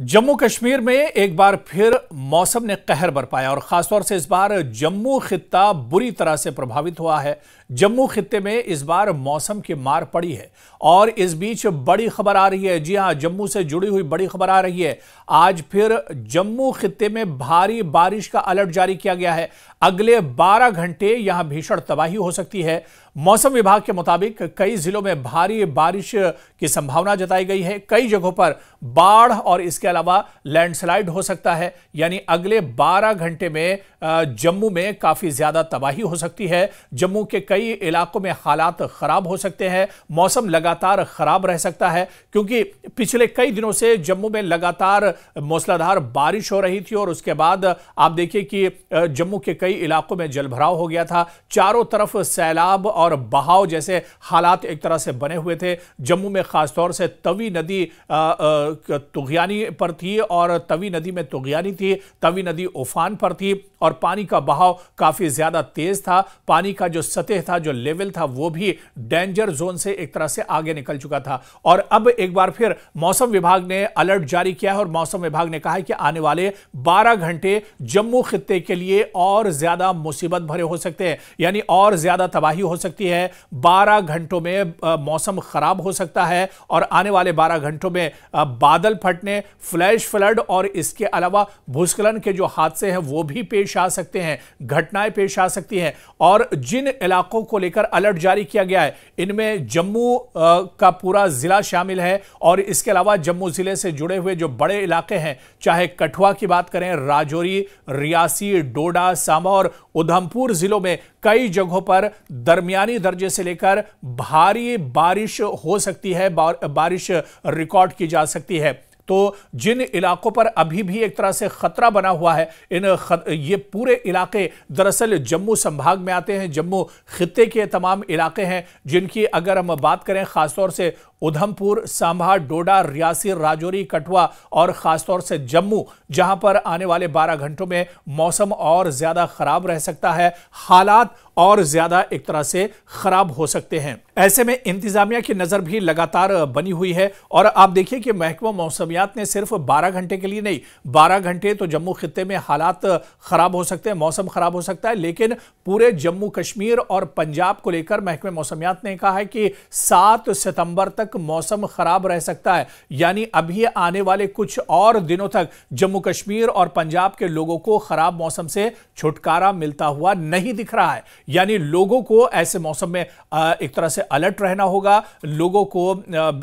जम्मू कश्मीर में एक बार फिर मौसम ने कहर बरपाया और खासतौर से इस बार जम्मू खित्ता बुरी तरह से प्रभावित हुआ है। जम्मू खित्ते में इस बार मौसम की मार पड़ी है और इस बीच बड़ी खबर आ रही है। जी हां, जम्मू से जुड़ी हुई बड़ी खबर आ रही है। आज फिर जम्मू खित्ते में भारी बारिश का अलर्ट जारी किया गया है। अगले 12 घंटे यहां भीषण तबाही हो सकती है। मौसम विभाग के मुताबिक कई जिलों में भारी बारिश की संभावना जताई गई है। कई जगहों पर बाढ़ और इसके अलावा लैंडस्लाइड हो सकता है। यानी अगले 12 घंटे में जम्मू में काफी ज्यादा तबाही हो सकती है। जम्मू के कई इलाकों में हालात खराब हो सकते हैं। मौसम लगातार खराब रह सकता है क्योंकि पिछले कई दिनों से जम्मू में लगातार मूसलाधार बारिश हो रही थी और उसके बाद आप देखिए कि जम्मू के कई इलाकों में जलभराव हो गया था। चारों तरफ सैलाब और बहाव जैसे हालात एक तरह से बने हुए थे। जम्मू में खासतौर से तवी नदी तुगयानी पर थी और तवी नदी में तुगयानी थी। तवी नदी उफान पर थी और पानी का बहाव काफी ज्यादा तेज था। पानी का जो सतह था, जो लेवल था, वो भी डेंजर जोन से एक तरह से आगे निकल चुका था। और अब एक बार फिर मौसम विभाग ने अलर्ट जारी किया है और मौसम विभाग ने कहा है कि आने वाले 12 घंटे जम्मू खित्ते के लिए और ज्यादा मुसीबत भरे हो सकते हैं। यानी और ज्यादा तबाही हो सकती है। 12 घंटों में मौसम खराब हो सकता है और आने वाले 12 घंटों में बादल फटने, फ्लैश फ्लड और इसके अलावा भूस्खलन के जो हादसे हैं वो भी पेश आ सकते हैं, घटनाएं पेश आ सकती हैं। और जिन इलाकों को लेकर अलर्ट जारी किया गया है इनमें जम्मू का पूरा जिला शामिल है और इसके अलावा जम्मू जिले से जुड़े हुए जो बड़े इलाके हैं, चाहे कठुआ की बात करें, राजौरी, रियासी, डोडा, सांबा और उधमपुर जिलों में कई जगहों पर दरमियानी दर्जे से लेकर भारी बारिश हो सकती है, बारिश रिकॉर्ड की जा सकती है। तो जिन इलाकों पर अभी भी एक तरह से खतरा बना हुआ है, ये पूरे इलाके दरअसल जम्मू संभाग में आते हैं। जम्मू खित्ते के तमाम इलाके हैं जिनकी अगर हम बात करें खासतौर से उधमपुर, सांभा, डोडा, रियासी, राजौरी, कठुआ और खासतौर से जम्मू, जहां पर आने वाले 12 घंटों में मौसम और ज्यादा खराब रह सकता है। हालात और ज्यादा एक तरह से खराब हो सकते हैं। ऐसे में इंतजामिया की नजर भी लगातार बनी हुई है और आप देखिए कि महकमा मौसमियात ने सिर्फ 12 घंटे के लिए नहीं, 12 घंटे तो जम्मू खित्ते में हालात खराब हो सकते हैं, मौसम खराब हो सकता है, लेकिन पूरे जम्मू कश्मीर और पंजाब को लेकर महकमा मौसमियात ने कहा है कि 7 सितंबर तक मौसम खराब रह सकता है। यानी अभी आने वाले कुछ और दिनों तक जम्मू कश्मीर और पंजाब के लोगों को खराब मौसम से छुटकारा मिलता हुआ नहीं दिख रहा है। यानी लोगों को ऐसे मौसम में एक तरह से अलर्ट रहना होगा, लोगों को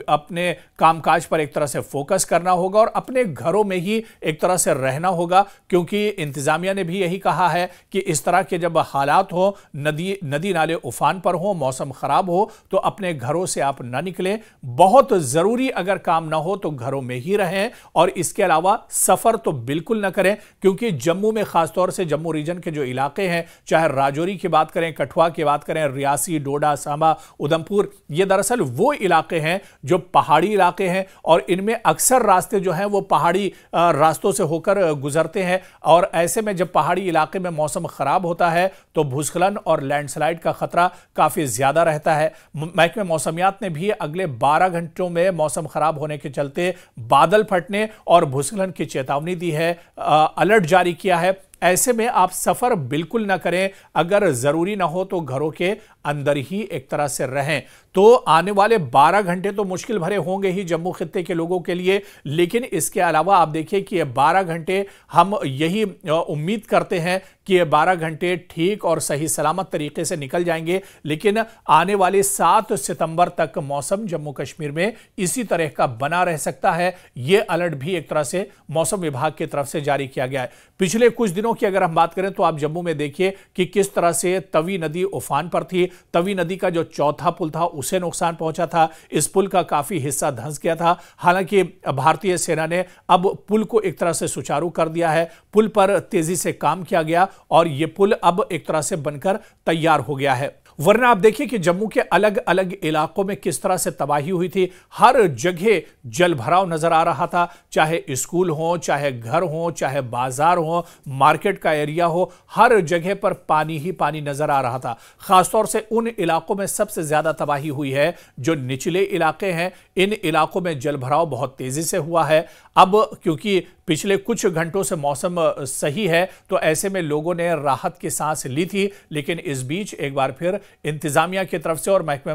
अपने कामकाज पर एक तरह से फोकस करना होगा और अपने घरों में ही एक तरह से रहना होगा, क्योंकि इंतजामिया ने भी यही कहा है कि इस तरह के जब हालात हो, नदी नाले उफान पर हो, मौसम खराब हो, तो अपने घरों से आप ना निकलें। बहुत जरूरी अगर काम ना हो तो घरों में ही रहें और इसके अलावा सफर तो बिल्कुल ना करें, क्योंकि जम्मू में खासतौर से जम्मू रीजन के जो इलाके हैं, चाहे राजौरी की बात करें, कठुआ की बात करें, रियासी, डोडा, सांबा, उधमपुर, ये दरअसल वो इलाके हैं जो पहाड़ी इलाके हैं और इनमें अक्सर रास्ते जो हैं वो पहाड़ी रास्तों से होकर गुजरते हैं। और ऐसे में जब पहाड़ी इलाके में मौसम खराब होता है तो भूस्खलन और लैंडस्लाइड का खतरा काफी ज्यादा रहता है। महकमे मौसमियात ने भी अगले 12 घंटों में मौसम खराब होने के चलते बादल फटने और भूस्खलन की चेतावनी दी है, अलर्ट जारी किया है। ऐसे में आप सफर बिल्कुल ना करें, अगर जरूरी ना हो तो घरों के अंदर ही एक तरह से रहें। तो आने वाले 12 घंटे तो मुश्किल भरे होंगे ही जम्मू खित्ते के लोगों के लिए, लेकिन इसके अलावा आप देखिए कि ये 12 घंटे हम यही उम्मीद करते हैं कि ये 12 घंटे ठीक और सही सलामत तरीके से निकल जाएंगे। लेकिन आने वाले 7 सितंबर तक मौसम जम्मू कश्मीर में इसी तरह का बना रह सकता है। यह अलर्ट भी एक तरह से मौसम विभाग की तरफ से जारी किया गया है। पिछले कुछ दिनों की अगर हम बात करें तो आप जम्मू में देखिए कि किस तरह से तवी नदी उफान पर थी। तवी नदी का जो चौथा पुल था उसे नुकसान पहुंचा था। इस पुल का काफी हिस्सा धंस गया था। हालांकि भारतीय सेना ने अब पुल को एक तरह से सुचारू कर दिया है। पुल पर तेजी से काम किया गया और यह पुल अब एक तरह से बनकर तैयार हो गया है। वरना आप देखिए कि जम्मू के अलग अलग इलाकों में किस तरह से तबाही हुई थी। हर जगह जलभराव नजर आ रहा था, चाहे स्कूल हो, चाहे घर हो, चाहे बाजार हो, मार्केट का एरिया हो, हर जगह पर पानी ही पानी नजर आ रहा था। खासतौर से उन इलाकों में सबसे ज्यादा तबाही हुई है जो निचले इलाके हैं। इन इलाकों में जलभराव बहुत तेजी से हुआ है। अब क्योंकि पिछले कुछ घंटों से मौसम सही है तो ऐसे में लोगों ने राहत की सांस ली थी, लेकिन इस बीच एक बार फिर इंतजामिया की तरफ से और महकमे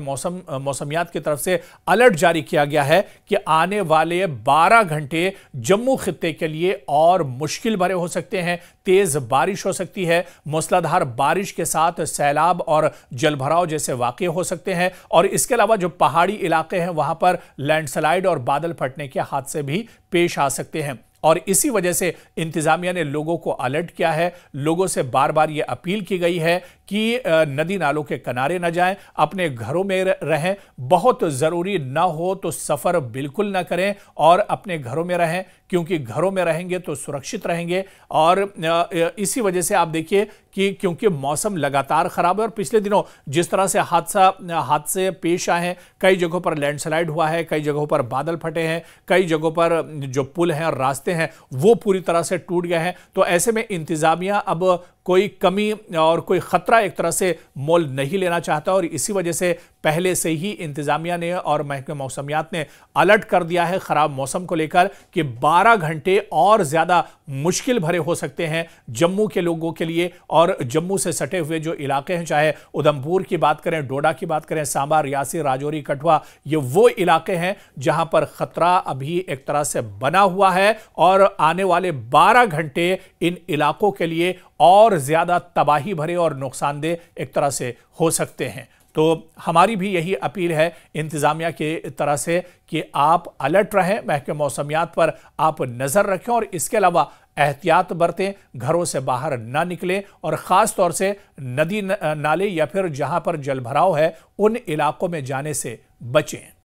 मौसमियात की तरफ से अलर्ट जारी किया गया है कि आने वाले 12 घंटे जम्मू खित्ते के लिए और मुश्किल भरे हो सकते हैं। तेज बारिश हो सकती है, मूसलाधार बारिश के साथ सैलाब और जलभराव जैसे वाकये हो सकते हैं, और इसके अलावा जो पहाड़ी इलाके हैं वहां पर लैंडस्लाइड और बादल फटने के हादसे भी पेश आ सकते हैं। और इसी वजह से इंतजामिया ने लोगों को अलर्ट किया है। लोगों से बार बार यह अपील की गई है कि नदी नालों के किनारे न जाएं, अपने घरों में रहें, बहुत जरूरी ना हो तो सफर बिल्कुल ना करें और अपने घरों में रहें, क्योंकि घरों में रहेंगे तो सुरक्षित रहेंगे। और इसी वजह से आप देखिए कि क्योंकि मौसम लगातार खराब है और पिछले दिनों जिस तरह से हादसे पेश आए हैं, कई जगहों पर लैंडस्लाइड हुआ है, कई जगहों पर बादल फटे हैं, कई जगहों पर जो पुल हैं और रास्ते हैं वो पूरी तरह से टूट गए हैं। तो ऐसे में इंतजामिया अब कोई कमी और कोई खतरा एक तरह से मोल नहीं लेना चाहता, और इसी वजह से पहले से ही इंतजामिया ने और महकमे मौसमियात ने अलर्ट कर दिया है खराब मौसम को लेकर कि 12 घंटे और ज्यादा मुश्किल भरे हो सकते हैं जम्मू के लोगों के लिए। और जम्मू से सटे हुए जो इलाके हैं, चाहे उधमपुर की बात करें, डोडा की बात करें, सांबा, रियासी, राजौरी, कठुआ, ये वो इलाके हैं जहां पर खतरा अभी एक तरह से बना हुआ है और आने वाले 12 घंटे इन इलाकों के लिए और ज्यादा तबाही भरे और नुकसानदेह एक तरह से हो सकते हैं। तो हमारी भी यही अपील है इंतजामिया की तरह से कि आप अलर्ट रहें, महकमे मौसमियात पर आप नजर रखें और इसके अलावा एहतियात बरतें, घरों से बाहर ना निकलें और खास तौर से नदी नाले या फिर जहां पर जलभराव है उन इलाकों में जाने से बचें।